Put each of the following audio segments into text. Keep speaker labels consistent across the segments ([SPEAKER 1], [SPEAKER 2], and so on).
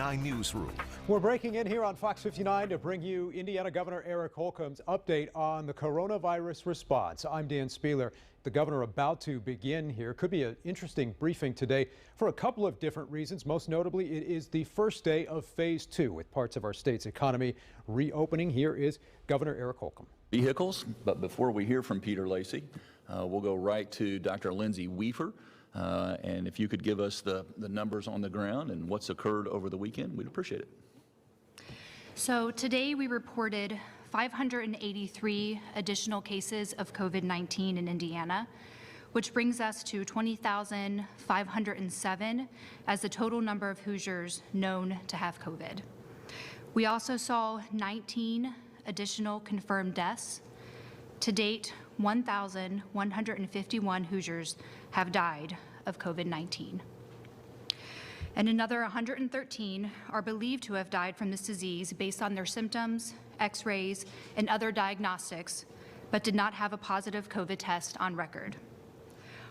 [SPEAKER 1] 59 Newsroom.
[SPEAKER 2] We're breaking in here on Fox 59 to bring you Indiana Governor Eric Holcomb's update on the coronavirus response. I'm Dan Spieler. The governor about to begin here. Could be an interesting briefing today for a couple of different reasons. Most notably, it is the first day of phase 2 with parts of our state's economy reopening. Here is Governor Eric Holcomb.
[SPEAKER 3] Vehicles, but before we hear from Peter Lacy, we'll go right to Dr. Lindsay Weaver. And if you could give us the numbers on the ground and what's occurred over the weekend, we'd appreciate it.
[SPEAKER 4] So today we reported 583 additional cases of COVID-19 in Indiana, which brings us to 20,507 as the total number of Hoosiers known to have COVID. We also saw 19 additional confirmed deaths. To date, 1,151 Hoosiers have died of COVID-19. And another 113 are believed to have died from this disease based on their symptoms, x-rays, and other diagnostics, but did not have a positive COVID test on record.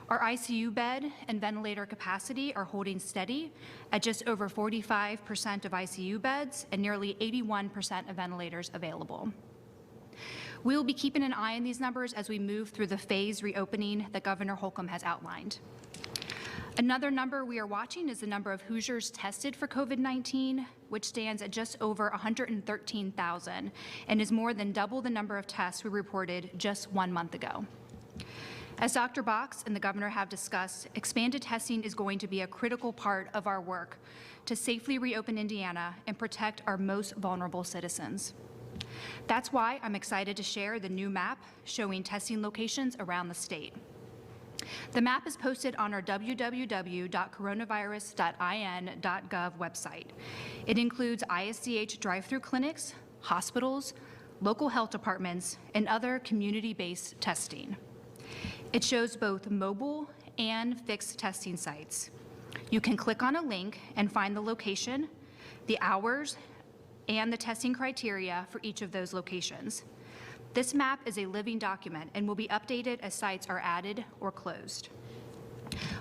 [SPEAKER 4] Our ICU bed and ventilator capacity are holding steady at just over 45% of ICU beds and nearly 81% of ventilators available. We will be keeping an eye on these numbers as we move through the phase reopening that Governor Holcomb has outlined. Another number we are watching is the number of Hoosiers tested for COVID-19, which stands at just over 113,000 and is more than double the number of tests we reported just 1 month ago. As Dr. Box and the governor have discussed, expanded testing is going to be a critical part of our work to safely reopen Indiana and protect our most vulnerable citizens. That's why I'm excited to share the new map showing testing locations around the state. The map is posted on our www.coronavirus.in.gov website. It includes ISDH drive-through clinics, hospitals, local health departments, and other community-based testing. It shows both mobile and fixed testing sites. You can click on a link and find the location, the hours, and the testing criteria for each of those locations. This map is a living document and will be updated as sites are added or closed.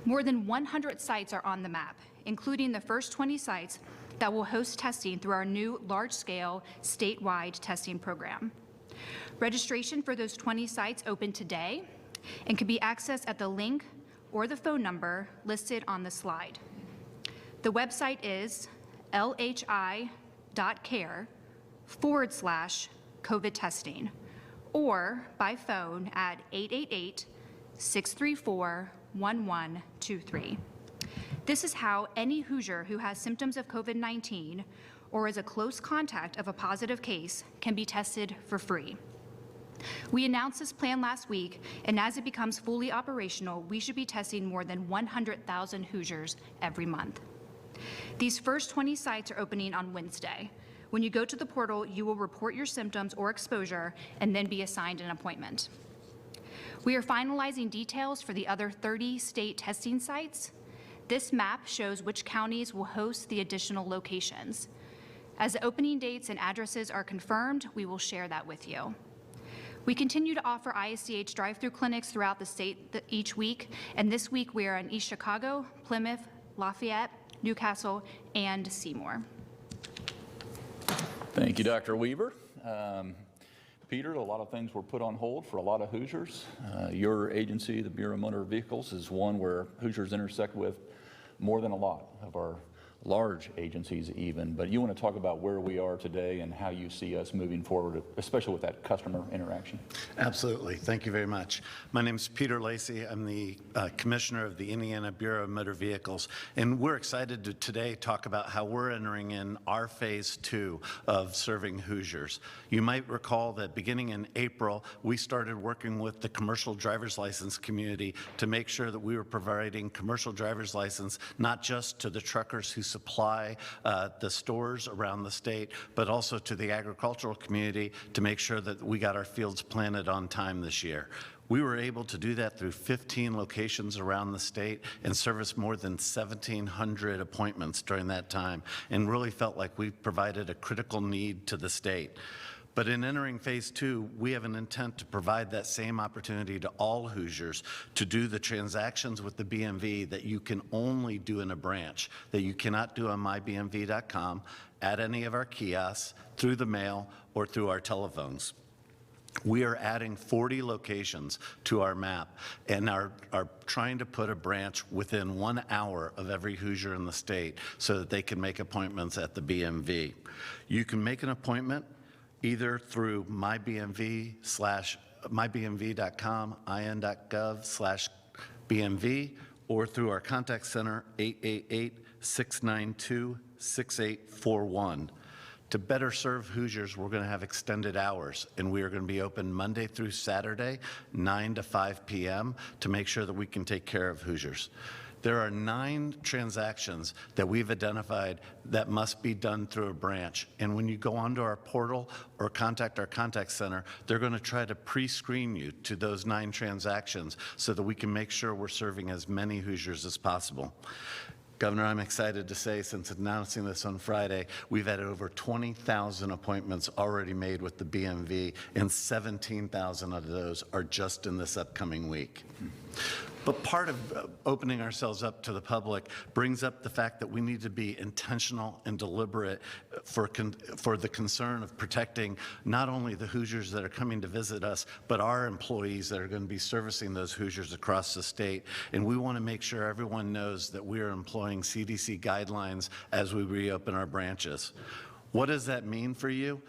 [SPEAKER 4] More than 100 sites are on the map, including the first 20 sites that will host testing through our new large-scale statewide testing program. Registration for those 20 sites opened today and can be accessed at the link or the phone number listed on the slide. The website is lhi.care/COVID testing, or by phone at 888-634-1123. This is how any Hoosier who has symptoms of COVID-19 or is a close contact of a positive case can be tested for free. We announced this plan last week, and as it becomes fully operational, we should be testing more than 100,000 Hoosiers every month. These first 20 sites are opening on Wednesday. When you go to the portal, you will report your symptoms or exposure and then be assigned an appointment. We are finalizing details for the other 30 state testing sites. This map shows which counties will host the additional locations. As the opening dates and addresses are confirmed, we will share that with you. We continue to offer ISDH drive-through clinics throughout the state each week, and this week we are in East Chicago, Plymouth, Lafayette, Newcastle, and Seymour.
[SPEAKER 3] Thank you, Dr. Weaver. Peter, a lot of things were put on hold for a lot of Hoosiers. Your agency, the Bureau of Motor Vehicles, is one where Hoosiers intersect with more than a lot of our large agencies even, but you want to talk about where we are today and how you see us moving forward, especially with that customer interaction.
[SPEAKER 5] Absolutely. Thank you very much. My name is Peter Lacy. I'm the Commissioner of the Indiana Bureau of Motor Vehicles, and we're excited to today talk about how we're entering in our phase 2 of serving Hoosiers. You might recall that beginning in April, we started working with the commercial driver's license community to make sure that we were providing commercial driver's license not just to the truckers who supply the stores around the state, but also to the agricultural community to make sure that we got our fields planted on time this year. We were able to do that through 15 locations around the state and service more than 1,700 appointments during that time, and really felt like we provided a critical need to the state. But in entering phase 2, we have an intent to provide that same opportunity to all Hoosiers to do the transactions with the BMV that you can only do in a branch, that you cannot do on mybmv.com, at any of our kiosks, through the mail, or through our telephones. We are adding 40 locations to our map and are trying to put a branch within 1 hour of every Hoosier in the state so that they can make appointments at the BMV. You can make an appointment either through mybmv.com, in.gov/BMV, or through our contact center, 888-692-6841. To better serve Hoosiers, we're going to have extended hours, and we are going to be open Monday through Saturday, 9 to 5 p.m., to make sure that we can take care of Hoosiers. There are 9 transactions that we've identified that must be done through a branch. And when you go onto our portal or contact our contact center, they're going to try to pre-screen you to those 9 transactions so that we can make sure we're serving as many Hoosiers as possible. Governor, I'm excited to say, since announcing this on Friday, we've had over 20,000 appointments already made with the BMV, and 17,000 of those are just in this upcoming week. But part of opening ourselves up to the public brings up the fact that we need to be intentional and deliberate for the concern of protecting not only the Hoosiers that are coming to visit us, but our employees that are going to be servicing those Hoosiers across the state. And we want to make sure everyone knows that we are employing CDC guidelines as we reopen our branches. What does that mean for you?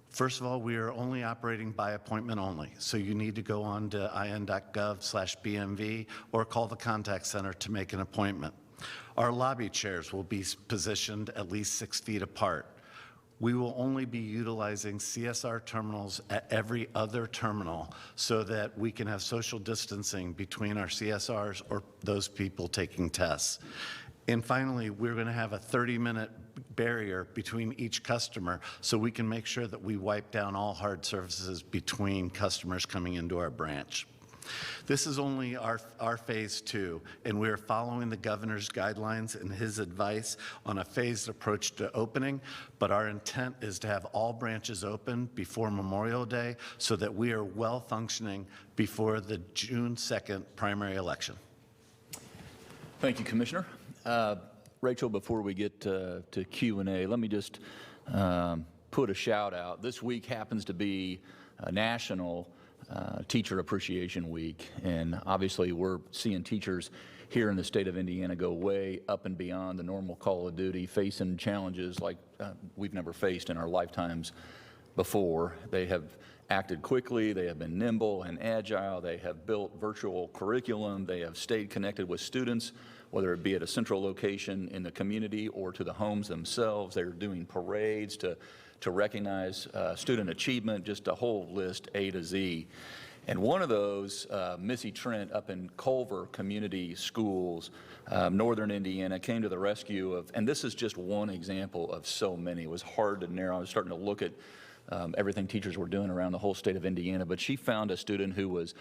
[SPEAKER 5] First of all, we are only operating by appointment only, so you need to go on to in.gov/BMV or call the contact center to make an appointment. Our lobby chairs will be positioned at least 6 feet apart. We will only be utilizing CSR terminals at every other terminal so that we can have social distancing between our CSRs or those people taking tests. And finally, we're going to have a 30-minute barrier between each customer so we can make sure that we wipe down all hard surfaces between customers coming into our branch. This is only our phase 2, and we're following the governor's guidelines and his advice on a phased approach to opening, but our intent is to have all branches open before Memorial Day so that we are well functioning before the June 2nd primary election.
[SPEAKER 3] Thank you, Commissioner. Rachel, before we get to Q&A, let me just put a shout out. This week happens to be a National Teacher Appreciation Week, and obviously we're seeing teachers here in the state of Indiana go way up and beyond the normal call of duty, facing challenges like we've never faced in our lifetimes before. They have acted quickly, they have been nimble and agile, they have built virtual curriculum, they have stayed connected with students, whether it be at a central location in the community or to the homes themselves. They're doing parades to recognize student achievement, just a whole list A to Z. And one of those, Missy Trent up in Culver Community Schools, Northern Indiana, came to the rescue of, and this is just one example of so many. It was hard to narrow. I was starting to look at everything teachers were doing around the whole state of Indiana, but she found a student who was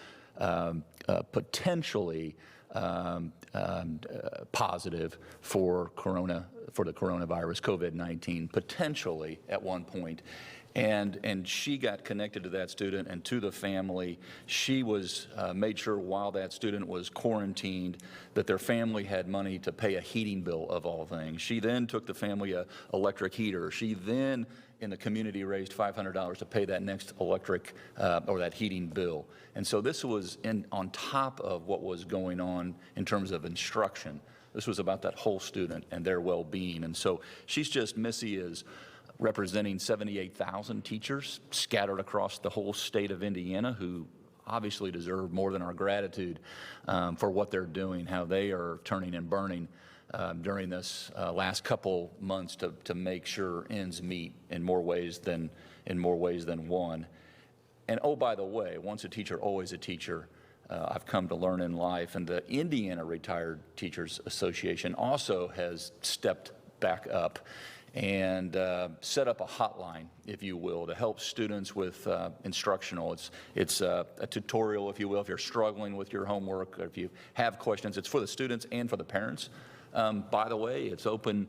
[SPEAKER 3] potentially positive for the coronavirus, COVID-19, potentially at one point. And she got connected to that student and to the family. She was made sure while that student was quarantined that their family had money to pay a heating bill, of all things. She then took the family a electric heater. She then in the community raised $500 to pay that next electric or that heating bill. And so this was on top of what was going on in terms of instruction. This was about that whole student and their well-being. And so Missy is representing 78,000 teachers scattered across the whole state of Indiana who obviously deserve more than our gratitude for what they're doing, how they are turning and burning during this last couple months to make sure ends meet in more ways than one. And oh, by the way, once a teacher, always a teacher. I've come to learn in life, and the Indiana Retired Teachers Association also has stepped back up and set up a hotline, if you will, to help students with instructional. It's a tutorial, if you will, if you're struggling with your homework, or if you have questions. It's for the students and for the parents By the way, it's open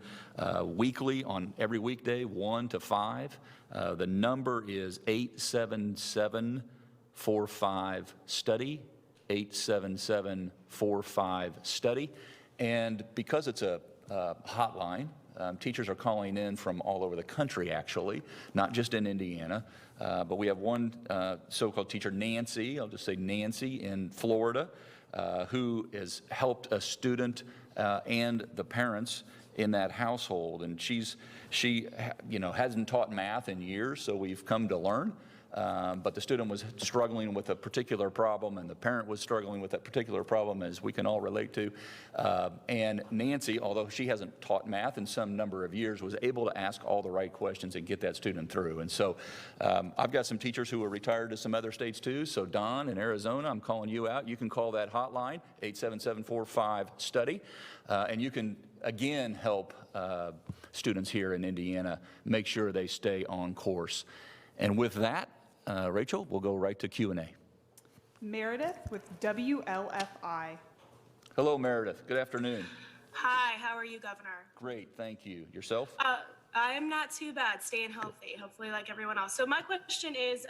[SPEAKER 3] weekly on every weekday, 1 to 5. The number is 877-45-STUDY, 877-45-STUDY. And because it's a hotline, teachers are calling in from all over the country, actually, not just in Indiana. But we have one so-called teacher, Nancy, I'll just say Nancy, in Florida, who has helped a student and the parents in that household. And she hasn't taught math in years, so we've come to learn. But the student was struggling with a particular problem, and the parent was struggling with that particular problem, as we can all relate to. And Nancy, although she hasn't taught math in some number of years, was able to ask all the right questions and get that student through. And so I've got some teachers who are retired to some other states too. So Don in Arizona, I'm calling you out. You can call that hotline, 877-45-STUDY. And you can, again, help students here in Indiana make sure they stay on course. And with that, Rachel, we'll go right to Q&A.
[SPEAKER 1] Meredith with WLFI.
[SPEAKER 3] Hello, Meredith. Good afternoon.
[SPEAKER 6] Hi, how are you, Governor?
[SPEAKER 3] Great, thank you. Yourself?
[SPEAKER 6] I am not too bad, staying healthy, hopefully like everyone else. So my question is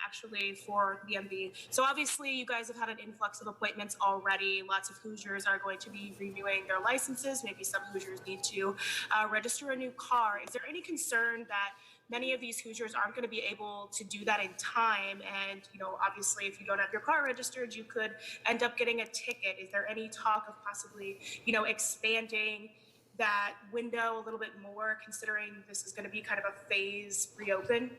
[SPEAKER 6] actually for the MV. So obviously you guys have had an influx of appointments already. Lots of Hoosiers are going to be renewing their licenses. Maybe some Hoosiers need to register a new car. Is there any concern that many of these Hoosiers aren't going to be able to do that in time? And, obviously, if you don't have your car registered, you could end up getting a ticket. Is there any talk of possibly, expanding that window a little bit more, considering this is going to be kind of a phase reopen?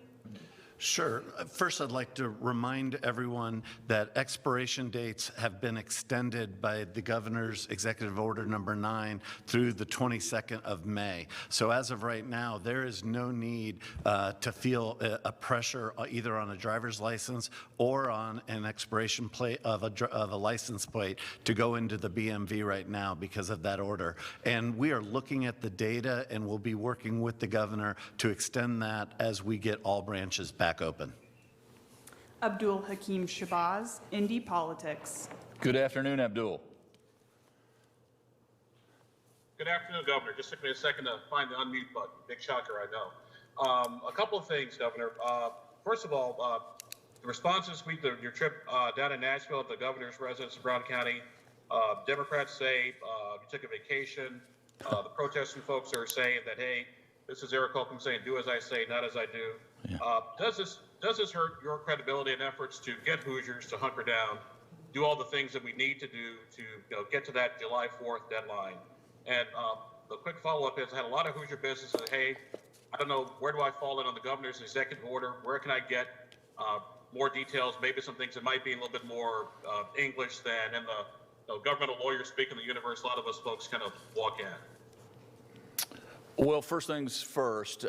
[SPEAKER 5] Sure. First, I'd like to remind everyone that expiration dates have been extended by the Governor's Executive Order number 9 through the 22nd of May. So as of right now, there is no need to feel a pressure either on a driver's license or on an expiration plate of a license plate to go into the BMV right now because of that order. And we are looking at the data, and we'll be working with the Governor to extend that as we get all branches back open.
[SPEAKER 1] Abdul Hakim Shabazz, Indy Politics.
[SPEAKER 3] Good afternoon, Abdul.
[SPEAKER 7] Good afternoon, Governor. Just took me a second to find the unmute button. Big shocker, I know. A couple of things, Governor. First of all, the response this week to your trip down in Nashville at the governor's residence in Brown County, Democrats say you took a vacation. The protesting folks are saying that, hey, this is Eric Holcomb saying, do as I say, not as I do. Yeah. Does this hurt your credibility and efforts to get Hoosiers to hunker down, do all the things that we need to do to get to that July 4th deadline? And the quick follow-up is, I had a lot of Hoosier businesses say, hey, I don't know, where do I fall in on the governor's executive order? Where can I get more details? Maybe some things that might be a little bit more English than in the governmental lawyers speak in the universe. A lot of us folks kind of walk in.
[SPEAKER 3] Well, first things first.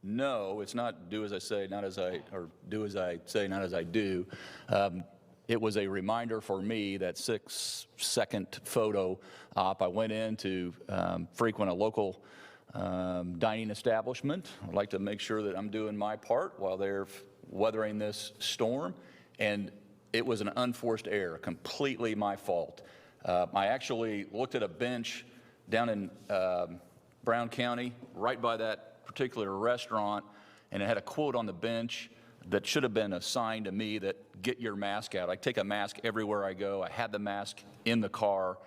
[SPEAKER 3] No, it's not do as I say, not as I, or do as I say, not as I do. It was a reminder for me, that 6-second photo op. I went in to frequent a local dining establishment. I'd like to make sure that I'm doing my part while they're weathering this storm. And it was an unforced error, completely my fault. I actually looked at a bench down in Brown County, right by that particular restaurant, and it had a quote on the bench that should have been a sign to me that get your mask out. I take a mask everywhere I go. I had the mask in the car.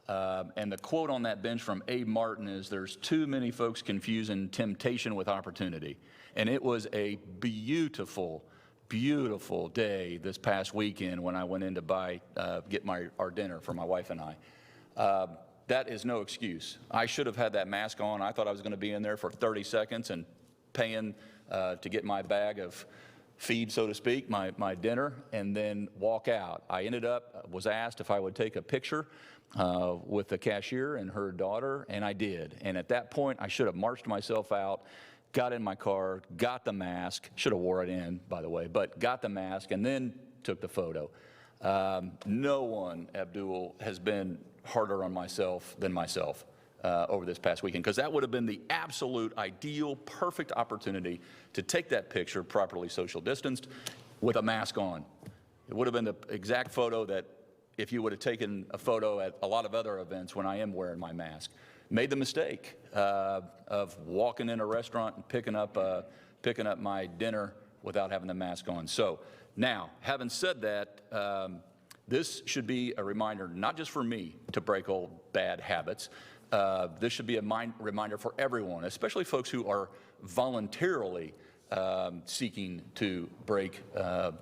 [SPEAKER 3] And the quote on that bench from Abe Martin is, there's too many folks confusing temptation with opportunity. And it was a beautiful, beautiful day this past weekend when I went in to get our dinner for my wife and I. That is no excuse. I should have had that mask on. I thought I was going to be in there for 30 seconds and paying to get my bag of feed, so to speak, my dinner, and then walk out. I was asked if I would take a picture with the cashier and her daughter, and I did. And at that point, I should have marched myself out, got in my car, got the mask, should have wore it in, by the way, but got the mask and then took the photo. No one, Abdul, has been harder on myself than myself over this past weekend, because that would have been the absolute ideal, perfect opportunity to take that picture, properly social distanced, with a mask on. It would have been the exact photo that if you would have taken a photo at a lot of other events when I am wearing my mask. Made the mistake of walking in a restaurant and picking up my dinner without having the mask on. So now, having said that, this should be a reminder, not just for me to break old bad habits. This should be a reminder for everyone, especially folks who are voluntarily seeking to break the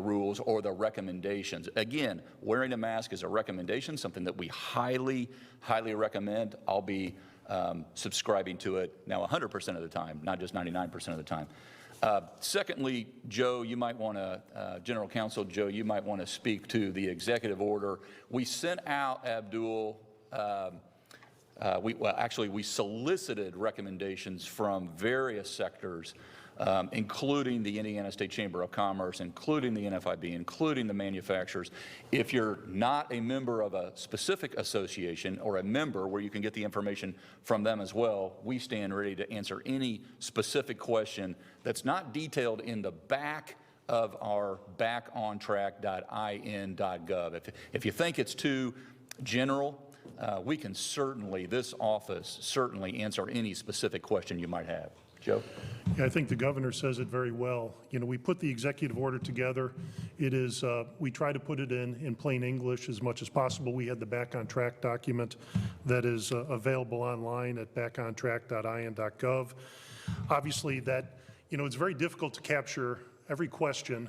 [SPEAKER 3] rules or the recommendations. Again, wearing a mask is a recommendation, something that we highly, highly recommend. I'll be subscribing to it now 100% of the time, not just 99% of the time. Secondly, Joe, you might want to, General Counsel Joe, you might want to speak to the executive order. We sent out, Abdul, we solicited recommendations from various sectors, including the Indiana State Chamber of Commerce, including the NFIB, including the manufacturers. If you're not a member of a specific association or a member where you can get the information from them as well, we stand ready to answer any specific question that's not detailed in the back of our backontrack.in.gov. If you think it's too general, we can certainly, this office certainly answer any specific question you might have. Joe?
[SPEAKER 8] Yeah, I think the governor says it very well. You know, we put the executive order together. It is, we try to put it in plain English as much as possible. We had the Back on Track document that is available online at backontrack.in.gov. Obviously that, you know, it's very difficult to capture every question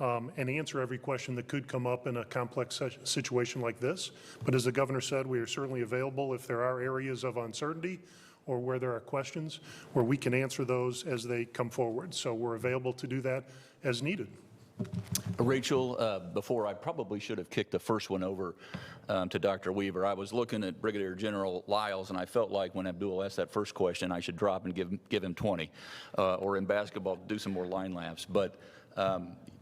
[SPEAKER 8] and answer every question that could come up in a complex situation like this. But as the governor said, we are certainly available if there are areas of uncertainty or where there are questions, where we can answer those as they come forward. So we're available to do that as needed.
[SPEAKER 3] Rachel, before I probably should have kicked the first one over to Dr. Weaver. I was looking at Brigadier General Lyles, and I felt like when Abdul asked that first question, I should drop and give him 20, or in basketball, do some more line laps. But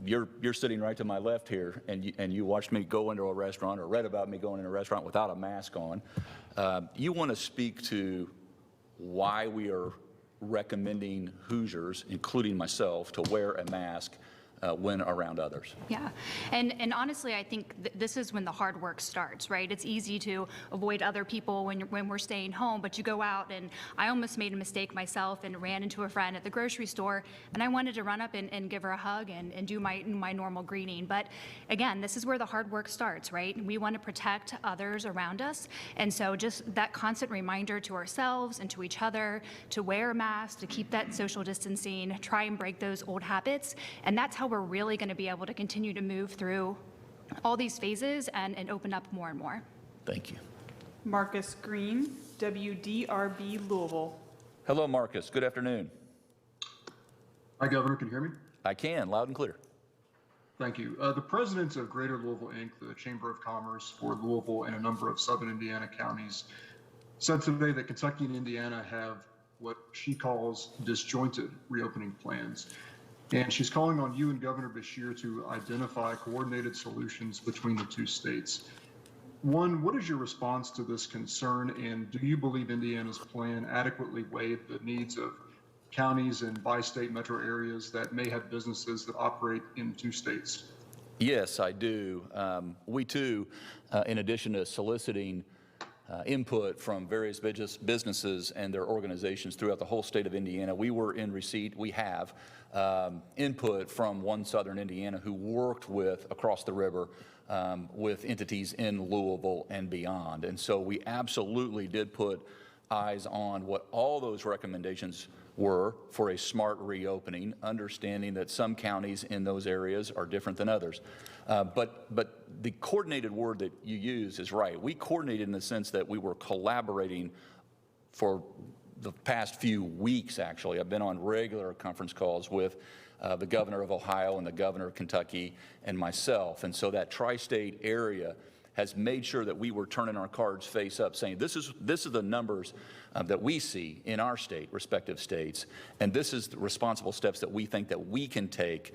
[SPEAKER 3] you're sitting right to my left here, and you watched me go into a restaurant or read about me going into a restaurant without a mask on. You want to speak to why we are recommending Hoosiers, including myself, to wear a mask when around others.
[SPEAKER 4] Yeah, and honestly, I think this is when the hard work starts, right? It's easy to avoid other people when we're staying home, but you go out, and I almost made a mistake myself and ran into a friend at the grocery store, and I wanted to run up and give her a hug and do my normal greeting. But again, this is where the hard work starts, right? We want to protect others around us, and so just that constant reminder to ourselves and to each other to wear a mask, to keep that social distancing, try and break those old habits, and that's how we're really going to be able to continue to move through all these phases and open up more and more.
[SPEAKER 3] Thank you.
[SPEAKER 1] Marcus Green, WDRB Louisville.
[SPEAKER 3] Hello, Marcus. Good afternoon.
[SPEAKER 9] Hi, Governor. Can you hear me?
[SPEAKER 3] I can, loud and clear.
[SPEAKER 9] Thank you. The presidents of Greater Louisville, Inc., the Chamber of Commerce for Louisville and a number of southern Indiana counties, said today that Kentucky and Indiana have what she calls disjointed reopening plans. And she's calling on you and Governor Beshear to identify coordinated solutions between the two states. One, what is your response to this concern? And do you believe Indiana's plan adequately weighed the needs of counties and bi-state metro areas that may have businesses that operate in two states?
[SPEAKER 3] Yes, I do. We too, in addition to soliciting input from various businesses and their organizations throughout the whole state of Indiana, we were in receipt, we have input from One Southern Indiana who worked with, across the river, with entities in Louisville and beyond. And so we absolutely did put eyes on what all those recommendations were for a smart reopening, understanding that some counties in those areas are different than others. But the coordinated word that you use is right. We coordinated in the sense that we were collaborating for the past few weeks, actually. I've been on regular conference calls with the governor of Ohio and the governor of Kentucky and myself. And so that tri-state area has made sure that we were turning our cards face up, saying this is the numbers that we see in our state, respective states, and this is the responsible steps that we think that we can take,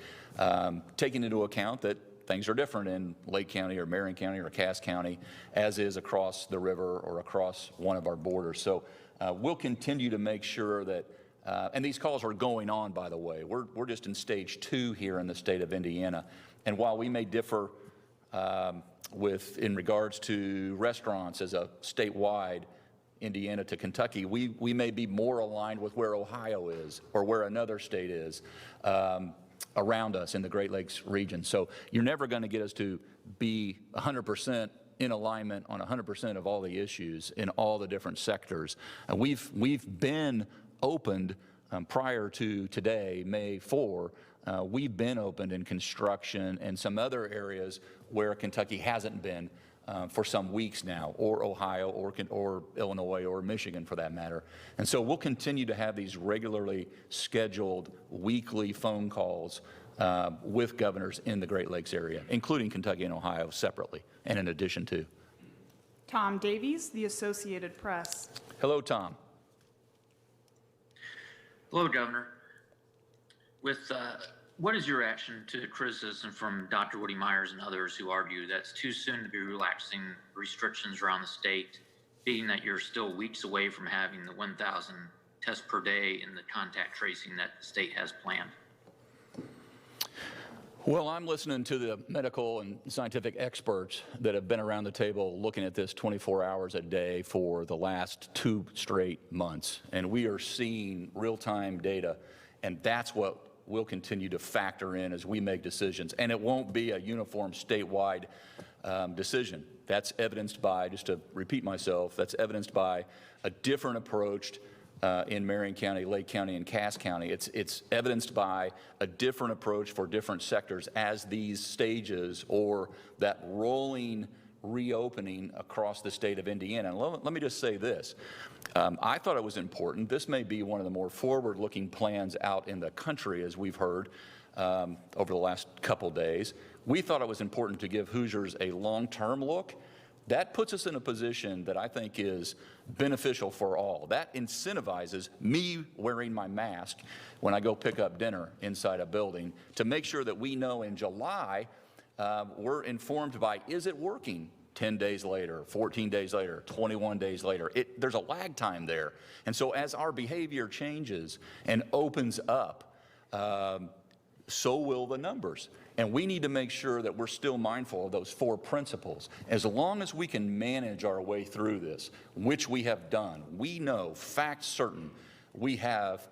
[SPEAKER 3] taking into account that things are different in Lake County or Marion County or Cass County, as is across the river or across one of our borders. So we'll continue to make sure that, and these calls are going on, by the way. We're just in stage 2 here in the state of Indiana, and while we may differ in regards to restaurants as a statewide Indiana to Kentucky, we may be more aligned with where Ohio is or where another state is around us in the Great Lakes region. So you're never going to get us to be 100% in alignment on 100% of all the issues in all the different sectors. And we've been opened prior to today, May 4. We've been opened in construction and some other areas where Kentucky hasn't been for some weeks now, or Ohio, or Illinois, or Michigan for that matter. And so we'll continue to have these regularly scheduled weekly phone calls with governors in the Great Lakes area, including Kentucky and Ohio separately, and in addition to.
[SPEAKER 1] Tom Davies, The Associated Press.
[SPEAKER 3] Hello, Tom.
[SPEAKER 10] Hello, Governor. What is your reaction to criticism from Dr. Woody Myers and others who argue that it's too soon to be relaxing restrictions around the state, being that you're still weeks away from having the 1,000 tests per day in the contact tracing that the state has planned?
[SPEAKER 3] Well, I'm listening to the medical and scientific experts that have been around the table looking at this 24 hours a day for the last 2 straight months. And we are seeing real-time data, and that's what we'll continue to factor in as we make decisions. And it won't be a uniform statewide decision. That's evidenced by, just to repeat myself, that's evidenced by a different approach in Marion County, Lake County, and Cass County. It's evidenced by a different approach for different sectors as these stages or that rolling reopening across the state of Indiana. And let me just say this. I thought it was important. This may be one of the more forward-looking plans out in the country, as we've heard over the last couple days. We thought it was important to give Hoosiers a long-term look. That puts us in a position that I think is beneficial for all. That incentivizes me wearing my mask when I go pick up dinner inside a building to make sure that we know in July we're informed by, is it working 10 days later, 14 days later, 21 days later? There's a lag time there. And so as our behavior changes and opens up, so will the numbers. And we need to make sure that we're still mindful of those 4 principles. As long as we can manage our way through this, which we have done, we know, fact certain, we have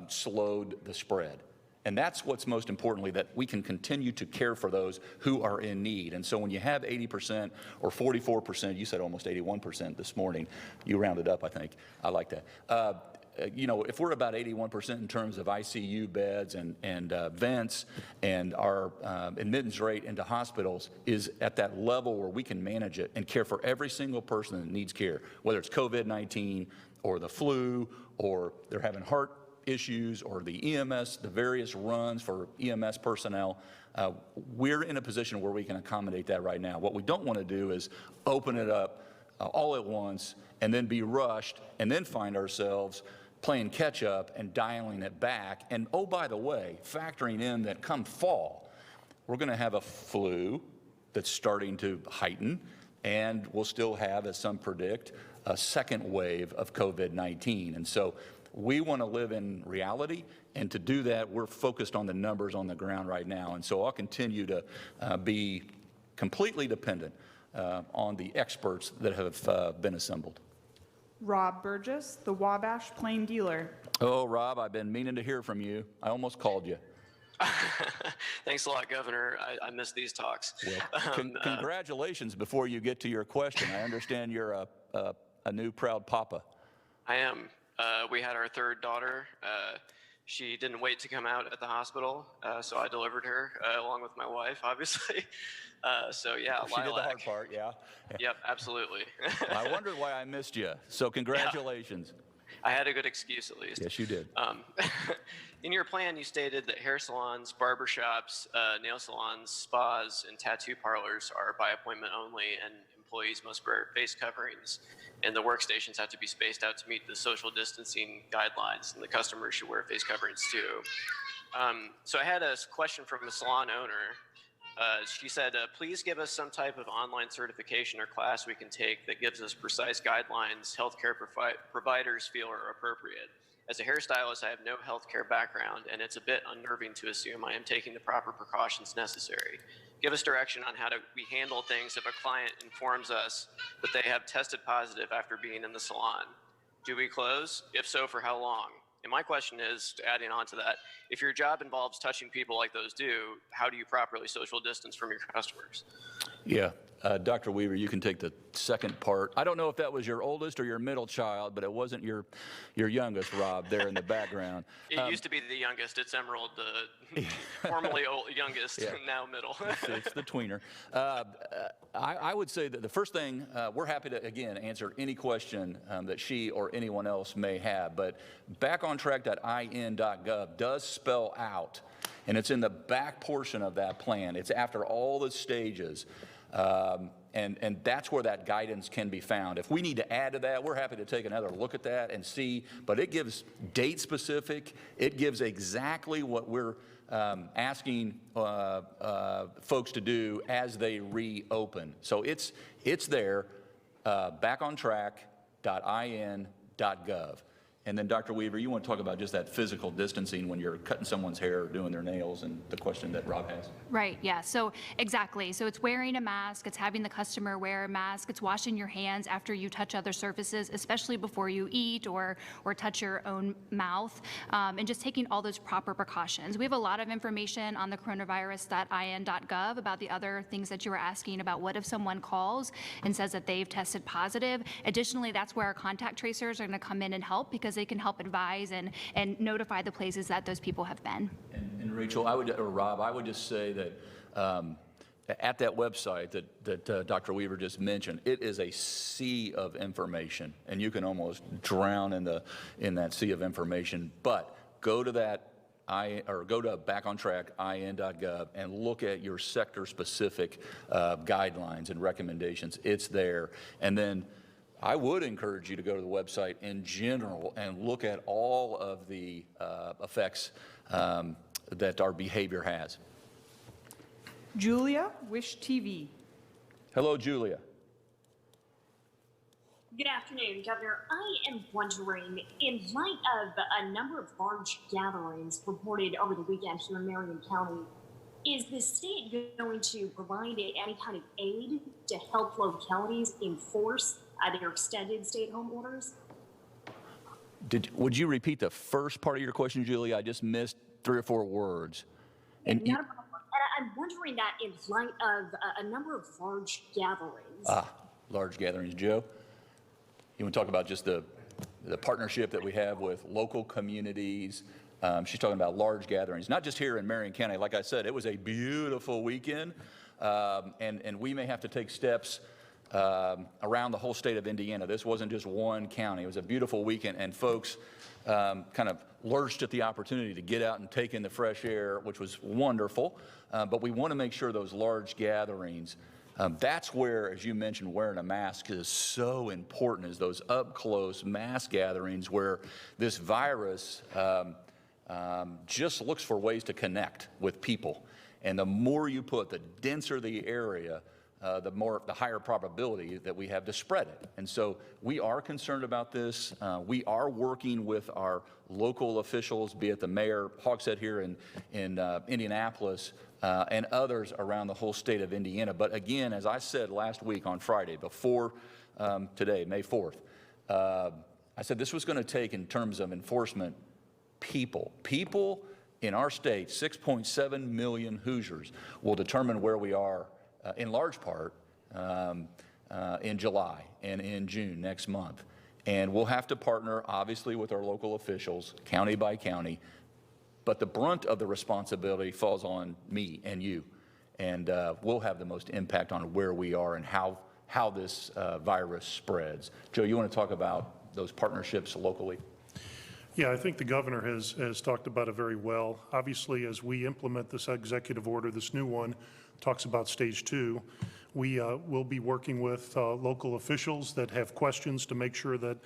[SPEAKER 3] slowed the spread. And that's what's most importantly, that we can continue to care for those who are in need. And so when you have 80% or 44%, you said almost 81% this morning, you rounded up, I think. I like that. You know, if we're about 81% in terms of ICU beds and vents, and our admittance rate into hospitals is at that level where we can manage it and care for every single person that needs care, whether it's COVID-19 or the flu, or they're having heart issues, or the EMS, the various runs for EMS personnel, we're in a position where we can accommodate that right now. What we don't want to do is open it up all at once and then be rushed and then find ourselves playing catch up and dialing it back. And oh, by the way, factoring in that come fall, we're going to have a flu that's starting to heighten, and we'll still have, as some predict, a second wave of COVID-19. And so we want to live in reality, and to do that, we're focused on the numbers on the ground right now. And so I'll continue to be completely dependent on the experts that have been assembled.
[SPEAKER 1] Rob Burgess, The Wabash Plain Dealer.
[SPEAKER 3] Oh, Rob, I've been meaning to hear from you. I almost called you.
[SPEAKER 11] Thanks a lot, Governor. I miss these talks.
[SPEAKER 3] Well, congratulations before you get to your question. I understand you're a new proud papa.
[SPEAKER 11] I am. We had our 3rd daughter. She didn't wait to come out at the hospital, so I delivered her along with my wife, obviously. So yeah,
[SPEAKER 3] she did the hard part, yeah.
[SPEAKER 11] Yep, absolutely.
[SPEAKER 3] I wondered why I missed you. So congratulations.
[SPEAKER 11] I had a good excuse at least.
[SPEAKER 3] Yes, you did.
[SPEAKER 11] In your plan, you stated that hair salons, barbershops, nail salons, spas, and tattoo parlors are by appointment only, and employees must wear face coverings, and the workstations have to be spaced out to meet the social distancing guidelines, and the customers should wear face coverings too. So I had a question from a salon owner. She said, please give us some type of online certification or class we can take that gives us precise guidelines healthcare providers feel are appropriate. As a hairstylist, I have no healthcare background, and it's a bit unnerving to assume I am taking the proper precautions necessary. give us direction on how we handle things if a client informs us that they have tested positive after being in the salon. Do we close? If so, for how long? And my question is, adding on to that, if your job involves touching people like those do, how do you properly social distance from your customers?
[SPEAKER 3] Yeah. Dr. Weaver, you can take the second part. I don't know if that was your oldest or your middle child, but it wasn't your youngest, Rob, there in the background.
[SPEAKER 11] It used to be the youngest. It's Emerald, the formerly youngest,
[SPEAKER 3] Yeah.
[SPEAKER 11] now middle.
[SPEAKER 3] It's the tweener. I would say that the first thing, we're happy to, again, answer any question that she or anyone else may have, but backontrack.in.gov does spell out, and it's in the back portion of that plan. It's after all the stages. And that's where that guidance can be found. If we need to add to that, we're happy to take another look at that and see, but it gives date specific, it gives exactly what we're asking folks to do as they reopen. So it's there, backontrack.in.gov. And then, Dr. Weaver, you want to talk about just that physical distancing when you're cutting someone's hair or doing their nails, and the question that Rob has.
[SPEAKER 4] Right, yeah, so exactly. So it's wearing a mask, it's having the customer wear a mask, it's washing your hands after you touch other surfaces, especially before you eat or touch your own mouth, and just taking all those proper precautions. We have a lot of information on the coronavirus.in.gov about the other things that you were asking about. What if someone calls and says that they've tested positive? Additionally, that's where our contact tracers are going to come in and help, because they can help advise and notify the places that those people have been.
[SPEAKER 3] And Rachel, or Rob, I would just say that at that website that Dr. Weaver just mentioned, it is a sea of information, and you can almost drown in that sea of information. But go to go to backontrack.in.gov and look at your sector-specific guidelines and recommendations. It's there, and then I would encourage you to go to the website in general and look at all of the effects that our behavior has.
[SPEAKER 1] Julia, Wish TV.
[SPEAKER 3] Hello, Julia.
[SPEAKER 12] Good afternoon, Governor. I am wondering, in light of a number of large gatherings reported over the weekend here in Marion County, is the state going to provide any kind of aid to help localities enforce their extended stay-at-home orders?
[SPEAKER 3] Would you repeat the first part of your question, Julia? I just missed 3 or 4 words. And
[SPEAKER 12] Not a problem. And I'm wondering that in light of a number of large gatherings.
[SPEAKER 3] Large gatherings. Joe, you want to talk about just the partnership that we have with local communities? She's talking about large gatherings, not just here in Marion County. Like I said, it was a beautiful weekend, and we may have to take steps around the whole state of Indiana. This wasn't just one county. It was a beautiful weekend, and folks kind of lurched at the opportunity to get out and take in the fresh air, which was wonderful. But we want to make sure those large gatherings, that's where, as you mentioned, wearing a mask is so important, is those up-close mass gatherings where this virus just looks for ways to connect with people. And the more you put, the denser the area, the higher probability that we have to spread it. And so we are concerned about this. We are working with our local officials, be it the mayor, Hogsett here in Indianapolis, and others around the whole state of Indiana. But again, as I said last week on Friday, before today, May 4th, I said this was going to take, in terms of enforcement, people in our state, 6.7 million Hoosiers, will determine where we are in large part in July and in June next month. And we'll have to partner, obviously, with our local officials, county by county, but the brunt of the responsibility falls on me and you. And we'll have the most impact on where we are and how this virus spreads. Joe, you want to talk about those partnerships locally?
[SPEAKER 8] Yeah, I think the governor has talked about it very well. Obviously, as we implement this executive order, this new one talks about stage 2. We will be working with local officials that have questions to make sure that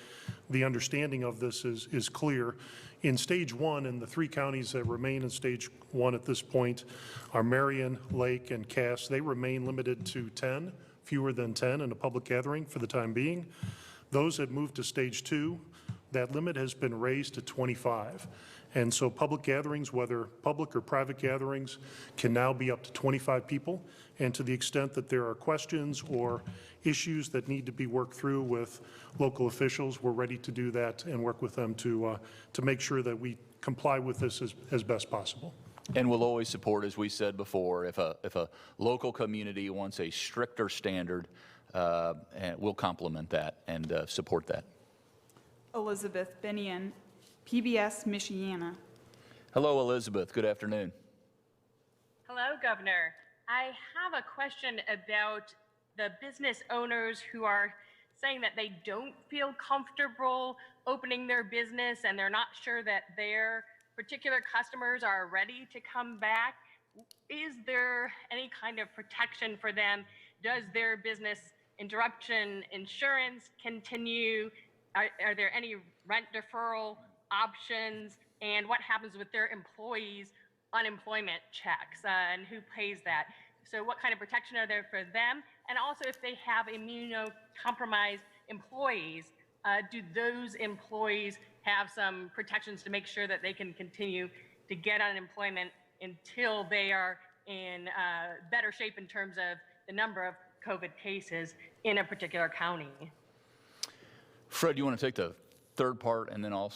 [SPEAKER 8] the understanding of this is clear. In stage 1, and the 3 counties that remain in stage 1 at this point are Marion, Lake, and Cass. They remain limited to 10, fewer than 10 in a public gathering for the time being. Those that move to stage 2, that limit has been raised to 25. And so public gatherings, whether public or private gatherings, can now be up to 25 people. And to the extent that there are questions or issues that need to be worked through with local officials, we're ready to do that and work with them to make sure that we comply with this as best possible.
[SPEAKER 3] And we'll always support, as we said before, if a local community wants a stricter standard, and we'll complement that and support that.
[SPEAKER 1] Elizabeth Binion, PBS Michiana.
[SPEAKER 3] Hello, Elizabeth. Good afternoon.
[SPEAKER 13] Hello, Governor. I have a question about the business owners who are saying that they don't feel comfortable opening their business and they're not sure that their particular customers are ready to come back. Is there any kind of protection for them? Does their business interruption insurance continue? Are there any rent deferral options? And what happens with their employees' unemployment checks and who pays that? So what kind of protection are there for them? And also if they have immunocompromised employees, do those employees have some protections to make sure that they can continue to get unemployment until they are in better shape in terms of the number of COVID cases in a particular county?
[SPEAKER 3] Fred, you want to take the third part and then I'll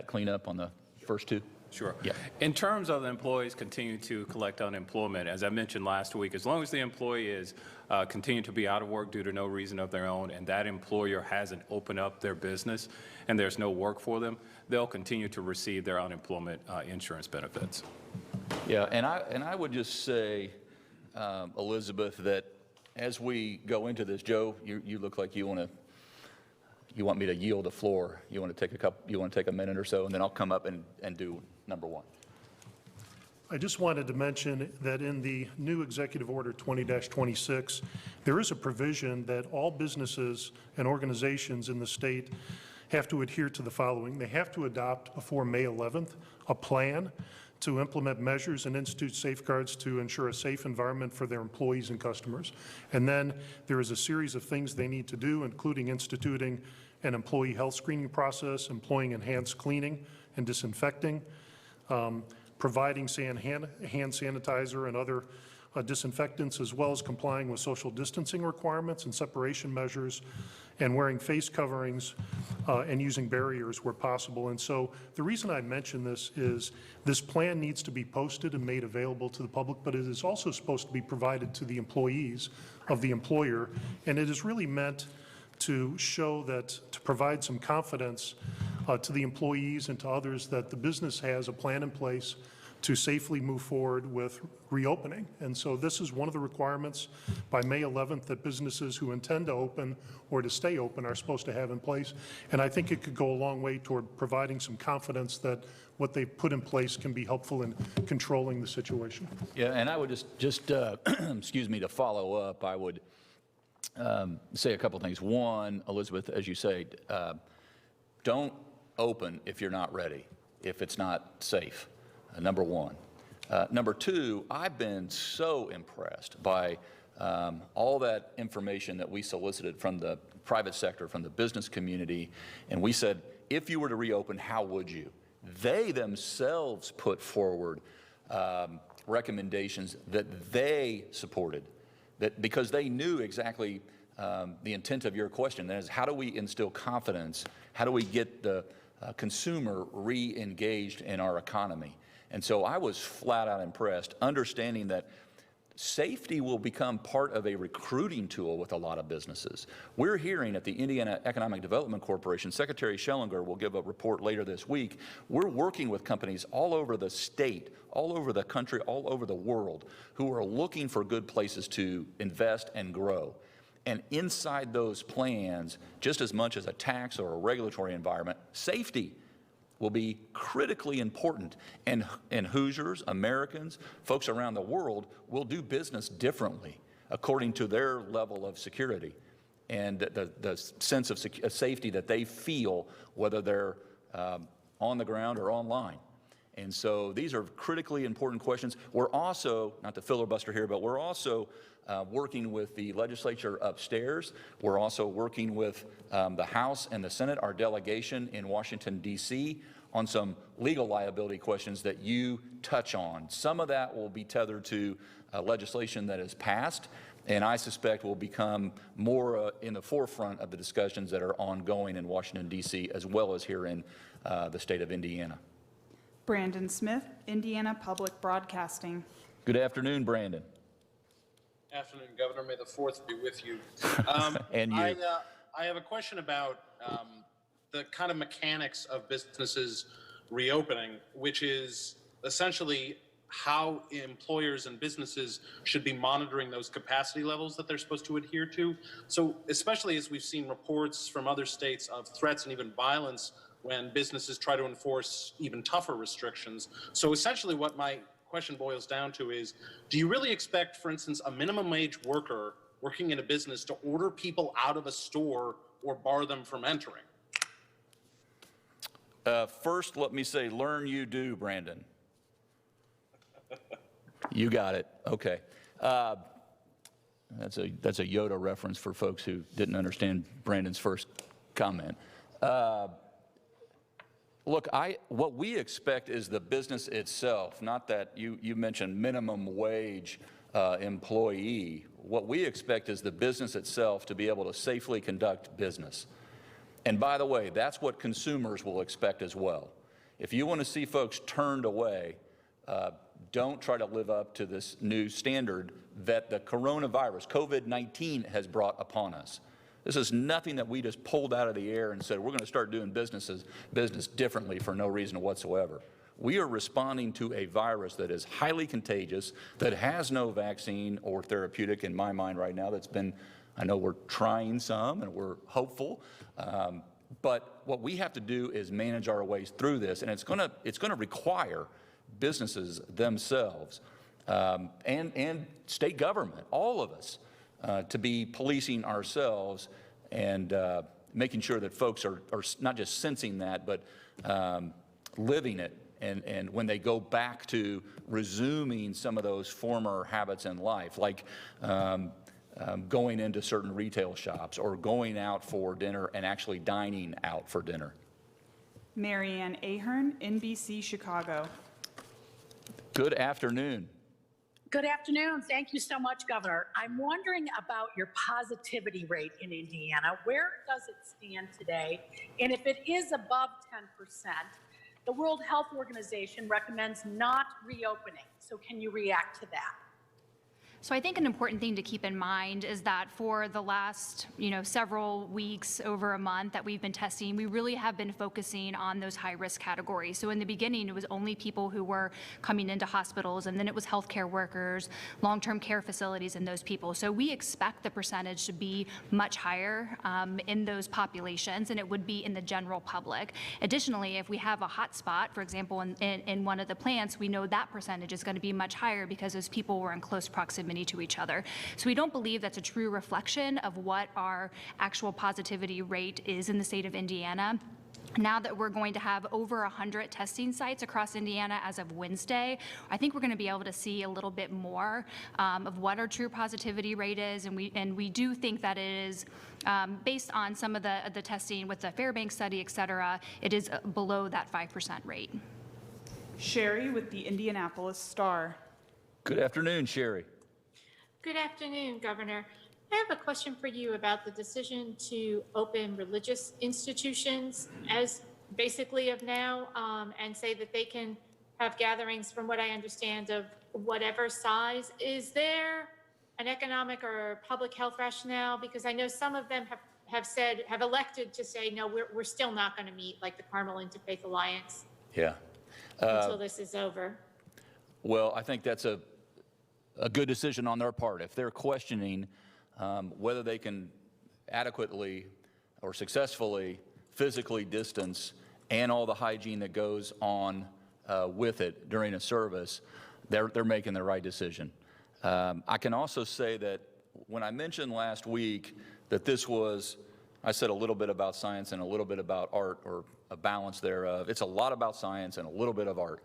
[SPEAKER 3] clean up on the first two?
[SPEAKER 14] Sure.
[SPEAKER 3] Yeah.
[SPEAKER 14] In terms of the employees continue to collect unemployment, as I mentioned last week, as long as the employee is continue to be out of work due to no reason of their own, and that employer hasn't opened up their business and there's no work for them, they'll continue to receive their unemployment insurance benefits.
[SPEAKER 3] Yeah, and I would just say, Elizabeth, that as we go into this, Joe, you look like you want me to yield the floor. You want to take a minute or so, and then I'll come up and do number one.
[SPEAKER 8] I just wanted to mention that in the new Executive Order 20-26, there is a provision that all businesses and organizations in the state have to adhere to the following. They have to adopt before May 11th a plan to implement measures and institute safeguards to ensure a safe environment for their employees and customers. And then there is a series of things they need to do, including instituting an employee health screening process, employing enhanced cleaning and disinfecting, providing hand sanitizer and other disinfectants, as well as complying with social distancing requirements and separation measures, and wearing face coverings and using barriers where possible. And so the reason I mention this is this plan needs to be posted and made available to the public, but it is also supposed to be provided to the employees of the employer, and it is really meant to show that, to provide some confidence to the employees and to others that the business has a plan in place to safely move forward with reopening. And so this is one of the requirements by May 11th that businesses who intend to open or to stay open are supposed to have in place. And I think it could go a long way toward providing some confidence that what they've put in place can be helpful in controlling the situation.
[SPEAKER 3] Yeah, and I would just excuse me, to follow up, I would say a couple things. One, Elizabeth, as you say, don't open if you're not ready, if it's not safe. Number one. Number two, I've been so impressed by all that information that we solicited from the private sector, from the business community, and we said, if you were to reopen, how would you? They themselves put forward recommendations that they supported, that because they knew exactly the intent of your question, that is, how do we instill confidence? How do we get the consumer re-engaged in our economy? And so I was flat out impressed, understanding that safety will become part of a recruiting tool with a lot of businesses. We're hearing at the Indiana Economic Development Corporation, Secretary Schellinger will give a report later this week. We're working with companies all over the state, all over the country, all over the world, who are looking for good places to invest and grow. And inside those plans, just as much as a tax or a regulatory environment, safety will be critically important. And Hoosiers, Americans, folks around the world will do business differently according to their level of security and the sense of safety that they feel, whether they're on the ground or online. And so these are critically important questions. We're also, not to filibuster here, but we're also working with the legislature upstairs. We're also working with the House and the Senate, our delegation in Washington, D.C., on some legal liability questions that you touch on. Some of that will be tethered to legislation that is passed, and I suspect will become more in the forefront of the discussions that are ongoing in Washington, D.C., as well as here in the state of Indiana.
[SPEAKER 1] Brandon Smith, Indiana Public Broadcasting.
[SPEAKER 3] Good afternoon, Brandon.
[SPEAKER 15] Afternoon, Governor. May the 4th be with you.
[SPEAKER 3] And you.
[SPEAKER 15] I have a question about the kind of mechanics of businesses reopening, which is essentially how employers and businesses should be monitoring those capacity levels that they're supposed to adhere to. So especially as we've seen reports from other states of threats and even violence when businesses try to enforce even tougher restrictions. So essentially what my question boils down to is, do you really expect, for instance, a minimum wage worker working in a business to order people out of a store or bar them from entering?
[SPEAKER 3] First, let me say, learn you do, Brandon. You got it. Okay. That's a Yoda reference for folks who didn't understand Brandon's first comment. Look, what we expect is the business itself, not that you mentioned minimum wage employee. What we expect is the business itself to be able to safely conduct business. And by the way, that's what consumers will expect as well. If you want to see folks turned away, don't try to live up to this new standard that the coronavirus, COVID-19, has brought upon us. This is nothing that we just pulled out of the air and said, we're going to start doing business differently for no reason whatsoever. We are responding to a virus that is highly contagious, that has no vaccine or therapeutic in my mind right now. I know we're trying some and we're hopeful, but what we have to do is manage our ways through this, and it's going to require businesses themselves and state government, all of us, to be policing ourselves and making sure that folks are not just sensing that, but living it. And when they go back to resuming some of those former habits in life, like going into certain retail shops or going out for dinner and actually dining out for dinner.
[SPEAKER 1] Marianne Ahern, NBC Chicago.
[SPEAKER 3] Good afternoon.
[SPEAKER 16] Good afternoon. Thank you so much, Governor. I'm wondering about your positivity rate in Indiana. Where does it stand today? And if it is above 10%, the World Health Organization recommends not reopening. So can you react to that?
[SPEAKER 4] So I think an important thing to keep in mind is that for the last, several weeks, over a month that we've been testing, we really have been focusing on those high-risk categories. So in the beginning, it was only people who were coming into hospitals, and then it was healthcare workers, long-term care facilities, and those people. So we expect the percentage to be much higher in those populations, and it would be in the general public. Additionally, if we have a hot spot, for example, in one of the plants, we know that percentage is going to be much higher because those people were in close proximity to each other. So we don't believe that's a true reflection of what our actual positivity rate is in the state of Indiana. Now that we're going to have over 100 testing sites across Indiana as of Wednesday, I think we're going to be able to see a little bit more of what our true positivity rate is, and we do think that it is based on some of the testing with the Fairbanks study, et cetera, it is below that 5% rate.
[SPEAKER 1] Sherry with the Indianapolis Star.
[SPEAKER 3] Good afternoon, Sherry.
[SPEAKER 17] Good afternoon, Governor. I have a question for you about the decision to open religious institutions as basically of now and say that they can have gatherings, from what I understand, of whatever size. Is there an economic or public health rationale? Because I know some of them have elected to say, no, we're still not going to meet, like the Carmel Interfaith Alliance.
[SPEAKER 3] Yeah.
[SPEAKER 17] Until this is over.
[SPEAKER 3] Well, I think that's a good decision on their part. If they're questioning whether they can adequately or successfully physically distance and all the hygiene that goes on with it during a service, they're making the right decision. I can also say that when I mentioned last week that I said a little bit about science and a little bit about art, or a balance thereof. It's a lot about science and a little bit of art.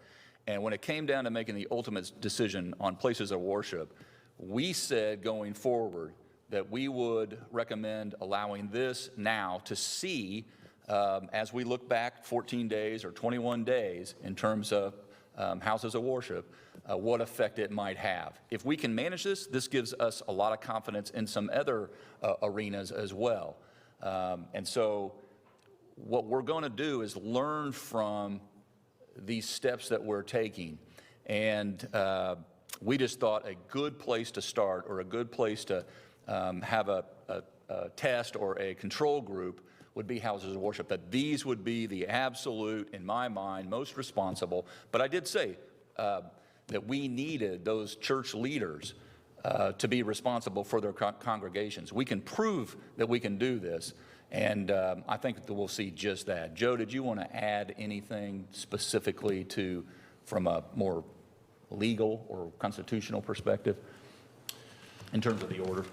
[SPEAKER 3] And when it came down to making the ultimate decision on places of worship, we said going forward that we would recommend allowing this now to see, as we look back 14 days or 21 days in terms of houses of worship, what effect it might have. If we can manage this, this gives us a lot of confidence in some other arenas as well. And so what we're going to do is learn from these steps that we're taking. And we just thought a good place to start, or a good place to have a test or a control group, would be houses of worship, that these would be the absolute, in my mind, most responsible. But I did say that we needed those church leaders to be responsible for their congregations. We can prove that we can do this, and I think that we'll see just that. Joe, did you want to add anything specifically from a more legal or constitutional perspective in terms of the order?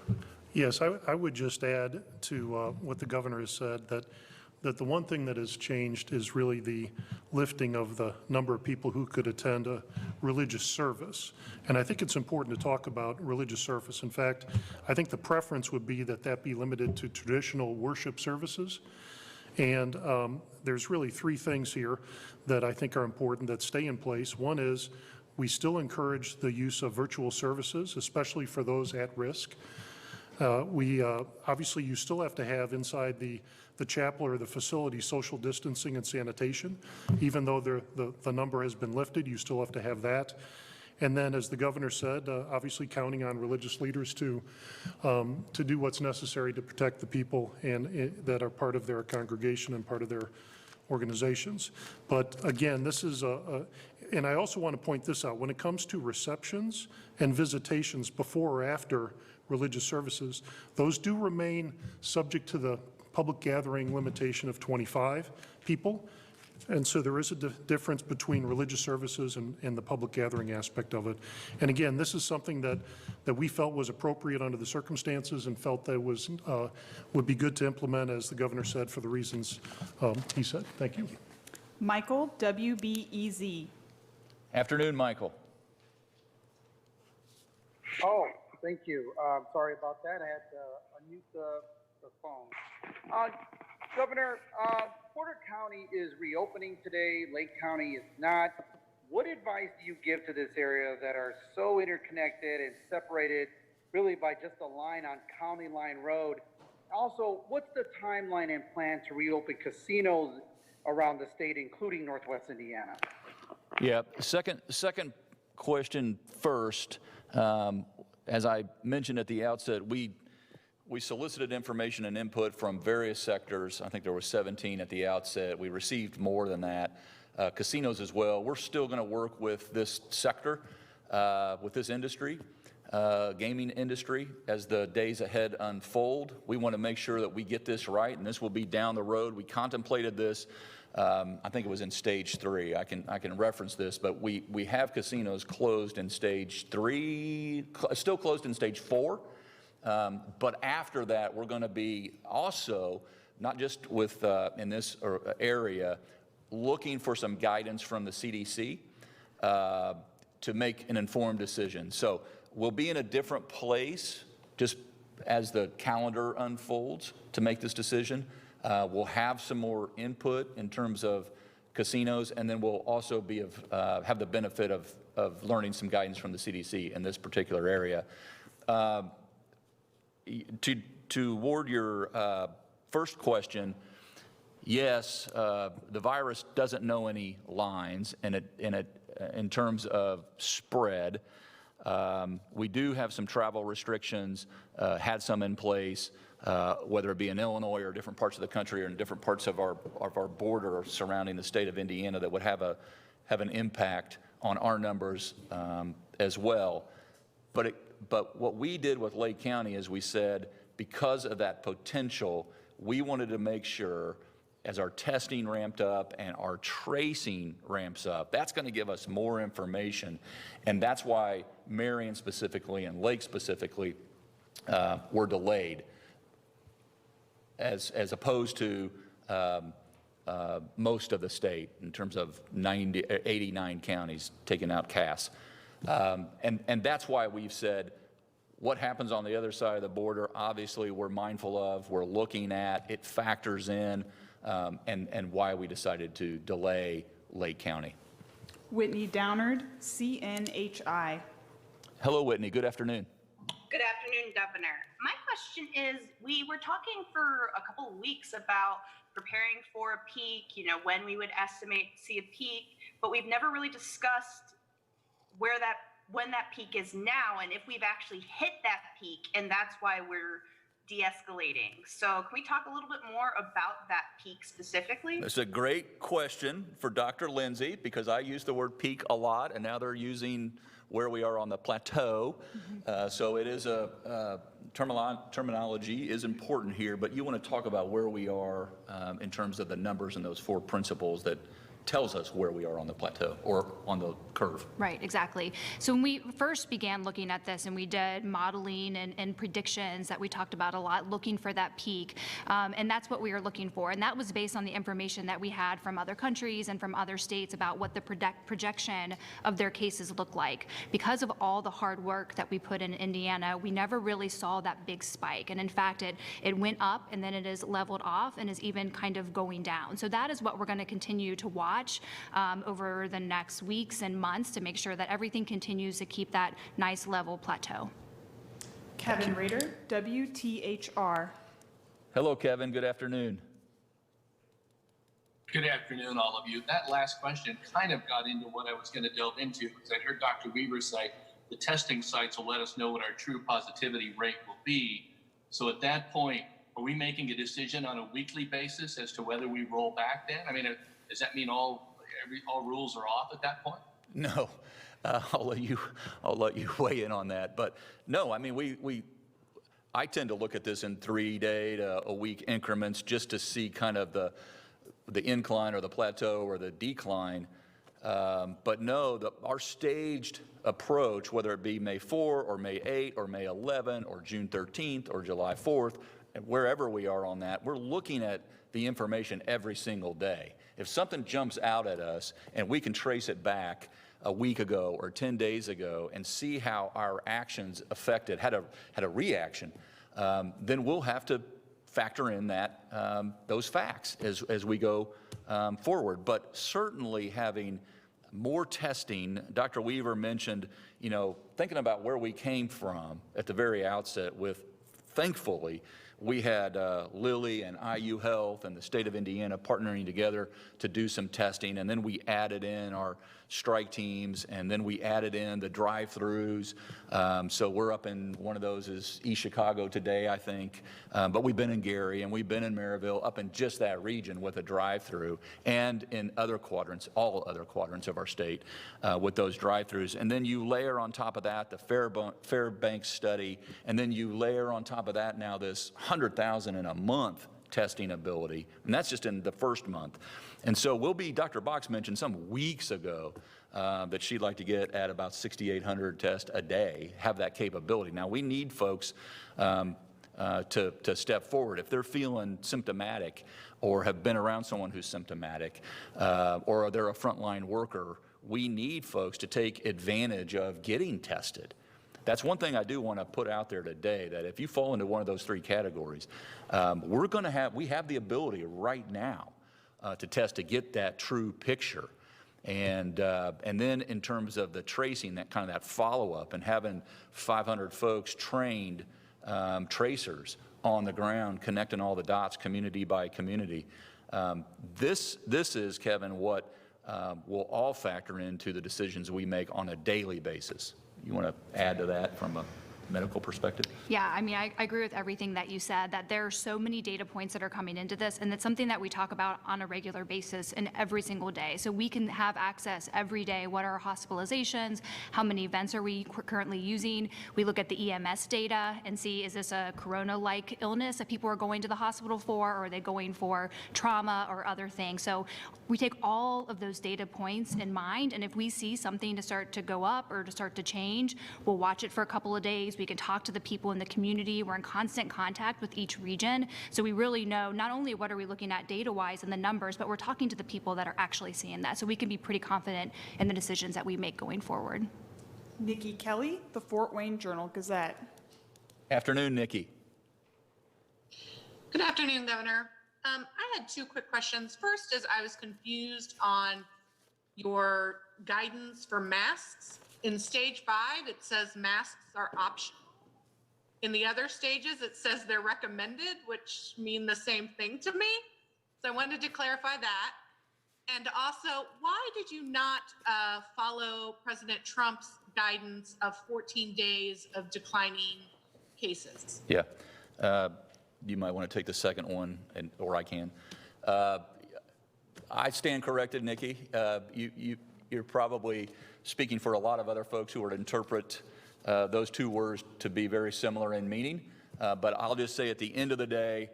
[SPEAKER 8] Yes, I would just add to what the governor has said, that the one thing that has changed is really the lifting of the number of people who could attend a religious service. And I think it's important to talk about religious service. In fact, I think the preference would be that be limited to traditional worship services. And there's really three things here that I think are important that stay in place. One is we still encourage the use of virtual services, especially for those at risk. Obviously, you still have to have inside the chapel or the facility social distancing and sanitation. Even though the number has been lifted, you still have to have that. And then, as the governor said, obviously counting on religious leaders to do what's necessary to protect the people that are part of their congregation and part of their organizations. But again, this is and I also want to point this out, when it comes to receptions and visitations before or after religious services, those do remain subject to the public gathering limitation of 25 people. And so there is a difference between religious services and the public gathering aspect of it. And again, this is something that we felt was appropriate under the circumstances and felt that would be good to implement, as the governor said, for the reasons he said. Thank you.
[SPEAKER 1] Michael, WBEZ.
[SPEAKER 3] Afternoon, Michael.
[SPEAKER 18] Oh, thank you. Sorry about that. I had to unmute the phone. Governor, Porter County is reopening today. Lake County is not. What advice do you give to this area that are so interconnected and separated really by just a line on County Line Road? Also, what's the timeline and plan to reopen casinos around the state, including Northwest Indiana?
[SPEAKER 3] Yeah, second question first. As I mentioned at the outset, we solicited information and input from various sectors. I think there were 17 at the outset. We received more than that. Casinos as well. We're still going to work with this sector, with this industry, gaming industry, as the days ahead unfold. We want to make sure that we get this right, and this will be down the road. We contemplated this. I think it was in stage 3. I can reference this, but we have casinos closed in stage 3, still closed in stage 4. But after that, we're going to be also, not just with in this area, looking for some guidance from the CDC to make an informed decision. So we'll be in a different place just as the calendar unfolds to make this decision. We'll have some more input in terms of casinos, and then we'll also be have the benefit of learning some guidance from the CDC in this particular area. Toward your first question, yes, the virus doesn't know any lines in terms of spread. We do have some travel restrictions, had some in place, whether it be in Illinois or different parts of the country or in different parts of our border surrounding the state of Indiana, that would have an impact on our numbers as well. But what we did with Lake County is we said, because of that potential, we wanted to make sure, as our testing ramped up and our tracing ramps up, that's going to give us more information. And that's why Marion specifically and Lake specifically were delayed, as opposed to most of the state in terms of 89 counties taking out CAS. And that's why we've said what happens on the other side of the border, obviously we're mindful of, we're looking at, it factors in, and why we decided to delay Lake County.
[SPEAKER 1] Whitney Downard, CNHI.
[SPEAKER 3] Hello, Whitney. Good afternoon.
[SPEAKER 19] Good afternoon, Governor. My question is, we were talking for a couple of weeks about preparing for a peak, when we would see a peak, but we've never really discussed when that peak is now and if we've actually hit that peak, and that's why we're de-escalating. So can we talk a little bit more about that peak specifically?
[SPEAKER 3] It's a great question for Dr. Lindsay, because I use the word peak a lot, and now they're using where we are on the plateau. So it is terminology is important here, but you want to talk about where we are in terms of the numbers and those 4 principles that tells us where we are on the plateau or on the curve.
[SPEAKER 4] Right, exactly. So when we first began looking at this and we did modeling and predictions that we talked about a lot, looking for that peak, and that's what we were looking for. And that was based on the information that we had from other countries and from other states about what the projection of their cases look like. Because of all the hard work that we put in Indiana, we never really saw that big spike. And in fact, it went up and then it is leveled off and is even kind of going down. So that is what we're going to continue to watch over the next weeks and months to make sure that everything continues to keep that nice level plateau.
[SPEAKER 1] Kevin Rader, WTHR.
[SPEAKER 3] Hello, Kevin. Good afternoon.
[SPEAKER 20] Good afternoon, all of you. That last question kind of got into what I was going to delve into, because I heard Dr. Weaver say the testing sites will let us know what our true positivity rate will be. So at that point, are we making a decision on a weekly basis as to whether we roll back then? I mean, does that mean all rules are off at that point?
[SPEAKER 3] No, I'll let you weigh in on that. But no, I mean, I tend to look at this in 3-day to a week increments just to see kind of the incline or the plateau or the decline. But no, our staged approach, whether it be May 4 or May 8 or May 11 or June 13th or July 4th, and wherever we are on that, we're looking at the information every single day. If something jumps out at us and we can trace it back a week ago or 10 days ago and see how our actions affected, had a reaction, then we'll have to factor in that those facts as we go forward. But certainly having more testing, Dr. Weaver mentioned, thinking about where we came from at the very outset with, thankfully, we had Lilly and IU Health and the state of Indiana partnering together to do some testing, and then we added in our strike teams, and then we added in the drive-throughs. So we're up in one of those is East Chicago today, I think, but we've been in Gary and we've been in Maryville, up in just that region with a drive-through, and in other quadrants, all other quadrants of our state with those drive-throughs. And then you layer on top of that the Fairbanks study, and then you layer on top of that now this 100,000 in a month testing ability, and that's just in the first month. And so Dr. Box mentioned some weeks ago that she'd like to get at about 6,800 tests a day, have that capability. Now we need folks to step forward. If they're feeling symptomatic or have been around someone who's symptomatic or they're a frontline worker, we need folks to take advantage of getting tested. That's one thing I do want to put out there today, that if you fall into one of those 3 categories, we have the ability right now to test to get that true picture. And then in terms of the tracing, that follow-up and having 500 folks trained tracers on the ground, connecting all the dots community by community. This is, Kevin, what will all factor into the decisions we make on a daily basis. You want to add to that from a medical perspective?
[SPEAKER 4] Yeah, I mean, I agree with everything that you said, that there are so many data points that are coming into this, and it's something that we talk about on a regular basis and every single day. So we can have access every day. What are our hospitalizations? How many events are we currently using? We look at the EMS data and see, is this a corona-like illness that people are going to the hospital for, or are they going for trauma or other things? So we take all of those data points in mind, and if we see something to start to go up or to start to change, we'll watch it for a couple of days. We can talk to the people in the community. We're in constant contact with each region. So we really know not only what are we looking at data-wise and the numbers, but we're talking to the people that are actually seeing that. So we can be pretty confident in the decisions that we make going forward.
[SPEAKER 1] Nikki Kelly, the Fort Wayne Journal-Gazette.
[SPEAKER 3] Afternoon, Nikki.
[SPEAKER 21] Good afternoon, Governor. I had two quick questions. First is I was confused on your guidance for masks. In stage 5, it says masks are optional. In the other stages, it says they're recommended, which mean the same thing to me. So I wanted to clarify that. And also, why did you not follow President Trump's guidance of 14 days of declining cases?
[SPEAKER 3] Yeah. You might want to take the second one, or I can. I stand corrected, Nikki. You're probably speaking for a lot of other folks who would interpret those two words to be very similar in meaning. But I'll just say at the end of the day,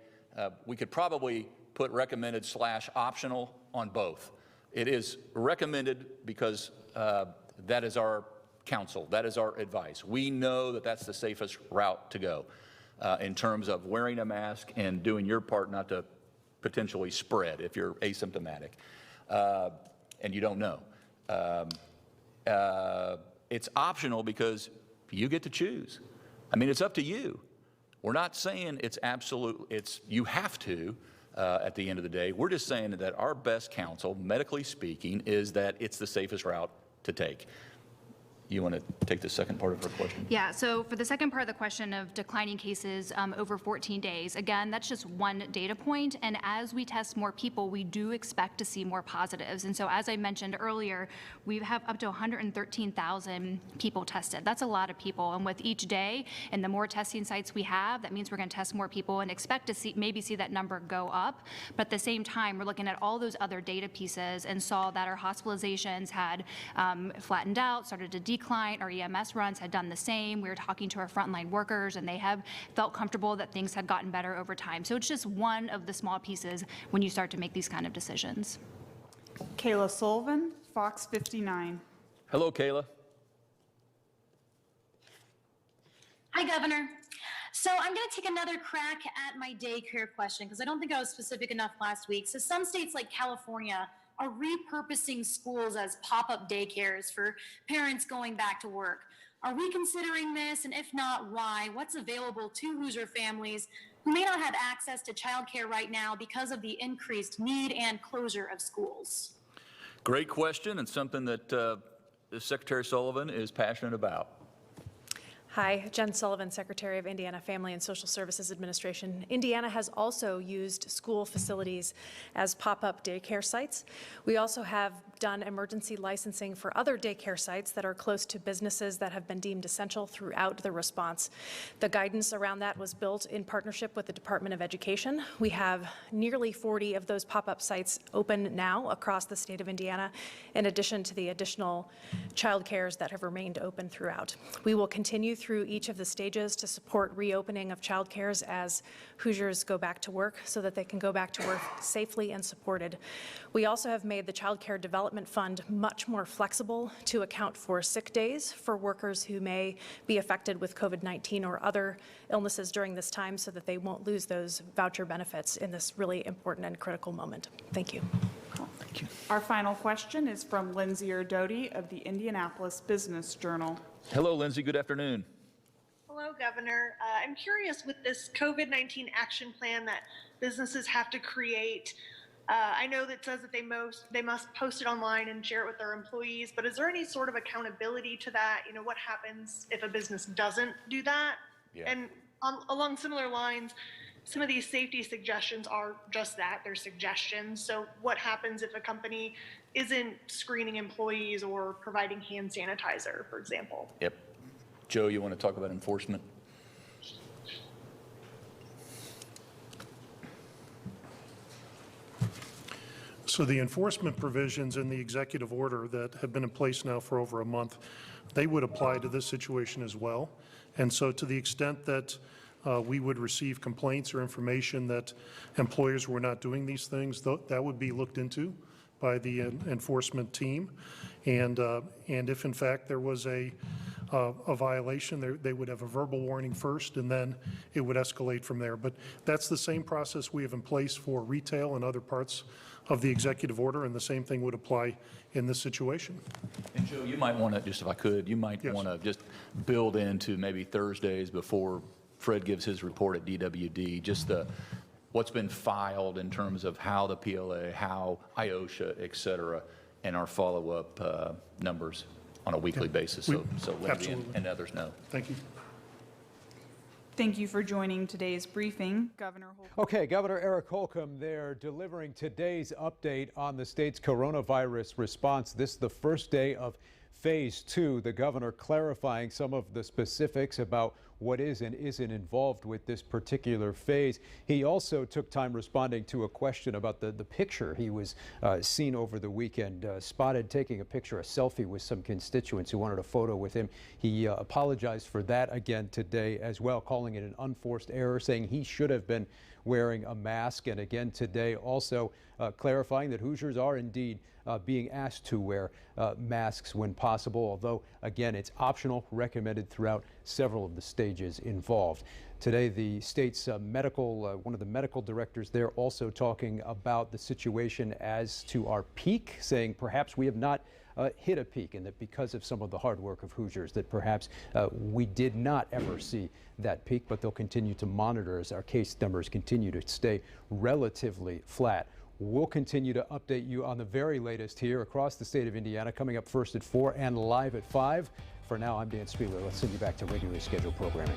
[SPEAKER 3] we could probably put recommended / optional on both. It is recommended because that is our counsel, that is our advice. We know that that's the safest route to go in terms of wearing a mask and doing your part not to potentially spread if you're asymptomatic and you don't know. It's optional because you get to choose. I mean, it's up to you. We're not saying it's absolute, you have to at the end of the day. We're just saying that our best counsel, medically speaking, is that it's the safest route to take. You want to take the second part of her question?
[SPEAKER 4] Yeah, so for the second part of the question of declining cases over 14 days, again, that's just one data point. And as we test more people, we do expect to see more positives. And so as I mentioned earlier, we have up to 113,000 people tested. That's a lot of people. And with each day and the more testing sites we have, that means we're going to test more people and expect to maybe see that number go up. But at the same time, we're looking at all those other data pieces and saw that our hospitalizations had flattened out, started to decline. Our EMS runs had done the same. We were talking to our frontline workers, and they have felt comfortable that things had gotten better over time. So it's just one of the small pieces when you start to make these kind of decisions.
[SPEAKER 1] Kayla Sullivan, Fox 59.
[SPEAKER 3] Hello, Kayla.
[SPEAKER 22] Hi, Governor. So I'm going to take another crack at my daycare question because I don't think I was specific enough last week. So some states like California are repurposing schools as pop-up daycares for parents going back to work. Are we considering this? And if not, why? What's available to Hoosier families who may not have access to childcare right now because of the increased need and closure of schools?
[SPEAKER 3] Great question, and something that Secretary Sullivan is passionate about.
[SPEAKER 23] Hi, Jen Sullivan, Secretary of Indiana Family and Social Services Administration. Indiana has also used school facilities as pop-up daycare sites. We also have done emergency licensing for other daycare sites that are close to businesses that have been deemed essential throughout the response. The guidance around that was built in partnership with the Department of Education. We have nearly 40 of those pop-up sites open now across the state of Indiana, in addition to the additional child cares that have remained open throughout. We will continue through each of the stages to support reopening of child cares as Hoosiers go back to work so that they can go back to work safely and supported. We also have made the Child Care Development Fund much more flexible to account for sick days for workers who may be affected with COVID-19 or other illnesses during this time so that they won't lose those voucher benefits in this really important and critical moment. Thank you.
[SPEAKER 3] Thank you.
[SPEAKER 1] Our final question is from Lindsay Erdody of the Indianapolis Business Journal.
[SPEAKER 3] Hello, Lindsay. Good afternoon.
[SPEAKER 24] Hello, Governor. I'm curious with this COVID-19 action plan that businesses have to create. I know that it says that they must post it online and share it with their employees, but is there any sort of accountability to that? You know, what happens if a business doesn't do that?
[SPEAKER 3] Yeah.
[SPEAKER 24] And along similar lines, some of these safety suggestions are just that, they're suggestions. So what happens if a company isn't screening employees or providing hand sanitizer, for example?
[SPEAKER 3] Yep. Joe, you want to talk about enforcement?
[SPEAKER 8] So the enforcement provisions in the executive order that have been in place now for over a month, they would apply to this situation as well. And so to the extent that we would receive complaints or information that employers were not doing these things, that would be looked into by the enforcement team. And if in fact there was a a violation, they would have a verbal warning first, and then it would escalate from there. But that's the same process we have in place for retail and other parts of the executive order, and the same thing would apply in this situation.
[SPEAKER 3] And Joe, you might want to, just if I could, you might want to just build into maybe Thursdays before Fred gives his report at DWD, just what's been filed in terms of how the PLA, how IOSHA, et cetera, and our follow-up numbers on a weekly basis, so Lindsay and others know.
[SPEAKER 8] Thank you.
[SPEAKER 1] Thank you for joining today's briefing, Governor Holcomb.
[SPEAKER 2] Okay, Governor Eric Holcomb there delivering today's update on the state's coronavirus response. This is the first day of Phase 2. The governor clarifying some of the specifics about what is and isn't involved with this particular phase. He also took time responding to a question about the picture he was seen over the weekend, spotted taking a picture, a selfie with some constituents who wanted a photo with him. He apologized for that again today as well, calling it an unforced error, saying he should have been wearing a mask. And again today also clarifying that Hoosiers are indeed being asked to wear masks when possible, although again it's optional, recommended throughout several of the stages involved. Today the state's one of the medical directors there also talking about the situation as to our peak, saying perhaps we have not hit a peak, and that because of some of the hard work of Hoosiers that perhaps we did not ever see that peak, but they'll continue to monitor as our case numbers continue to stay relatively flat. We'll continue to update you on the very latest here across the state of Indiana, coming up first at 4 and live at 5. For now, I'm Dan Spieler. Let's send you back to regularly scheduled programming.